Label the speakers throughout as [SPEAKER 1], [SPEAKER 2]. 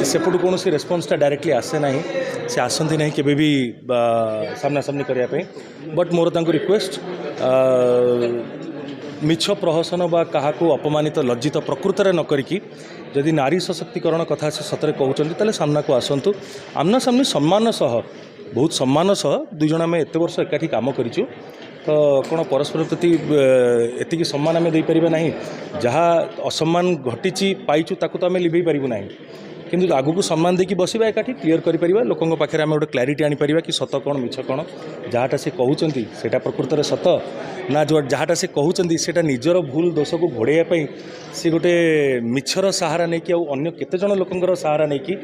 [SPEAKER 1] सेपटू कौन रेस्पन्सटा डायरेक्टली आसे ना से आसती ना के भी सामना सामनी करने बट मोर तांको रिक्वेस्ट मिछ प्रहसन बा क्या अपमानित लज्जित प्रकृत न करी जदि नारी सशक्तिकरण कथा से सतरे कहते सामना को आसतु आमना सामने सम्मान सह बहुत सम्मान सह दुईज आम एत वर्ष एकाठी काम करूँ तो कौन परस्पर प्रति एति सम्मान आम दे पार ना जहाँ असम्मान घटी पाइचु ताकू तो आम लिभे पारू ना किंतु आगु को सम्मान देकी बसवा एकाठी क्लीयर करें लोकों पाखे आम गोटे क्लारीटी आनीपर कि सत कौन मिछ कौन जहाँटा से कहते सेटा प्रकृत में सत ना जो जहाँटा से कहते सेटा निजर भूल दोष को घोड़ाई सी गोटे मिछर सहारा नहीं कि अन्य केते जन लोकंर सहारा नहीं कि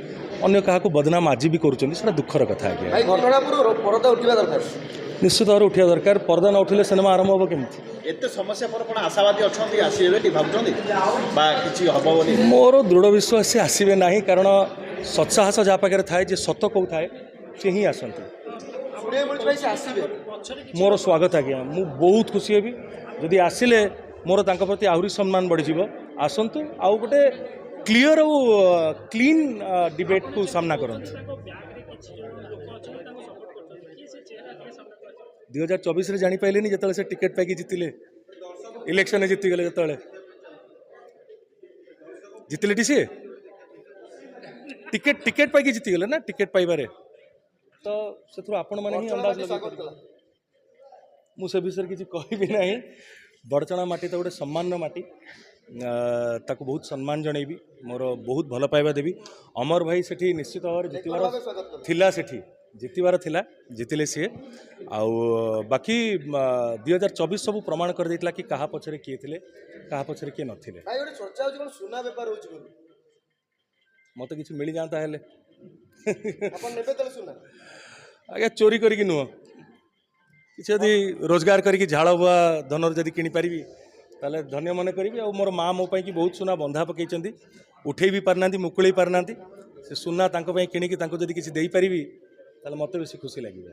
[SPEAKER 1] अन्य क्या बदनाम आज भी करुँच दुखर कथा आज्ञा निश्चित भाव उठा दरकार पर्दा न उठिले सिनेमा आरंभ हम केमती
[SPEAKER 2] एते समस्या पर कोन आशावादी अछंती आसीबे टी भाबुछंती बा किछि हबो बोली
[SPEAKER 1] मोर दृढ़ विश्वास से आसीबे नाही कारण सत्साहस जा पाखे थाए जे सत कौ थाए से ही आसंती मोर स्वागत आज्ञा मु बहुत खुशी हेबी जदि आसिले मोर तांका प्रति आहुरी सम्मान बढ़ी जीवो आसंतु आउ गोटे क्लियर और क्लीन डिबेट को सामना करंतु 2024 रे जानी पाइले जो से टिकेट पाई जीतिले इलेक्शन जीतीगले जो जीतिले सी टिकेट पाई जीतीगले ना टिकेट पाइबारे तो से आपण मैंने ही अंदाज लगे मुझे विषय किसी कहबी ना बड़चना माटी तो गोटे सम्मान माटी ताको बहुत सम्मान जनईबी मोर बहुत भल पाइबा देवी अमर भाई सेठी निश्चित भाव जीतबार थिला सेठी जीतबार थिला जीतिले सी आउ बाकी 2024 सब प्रमाण कर देइतला कि कहा पछरे किए थिले कहा पछरे किए नथिले
[SPEAKER 2] भाई गोटे चर्चा होची कोन सुना व्यापार होची बोली
[SPEAKER 1] मते किछि मिली जाता हेले
[SPEAKER 2] अपन नेबे तले सुना
[SPEAKER 1] आगे चोरी करी कि नुह किछि यदि रोजगार करी कि झाड़ बुआ धनर जदि किनि पारिबी ताले धन्य मन करी और मोर माँ मो कि बहुत सुना बंधा पकई उठे भी पारना मुकुले पारना से सुना किणी जदि किसी दे पारि ताले मत बेसी खुशी लगे।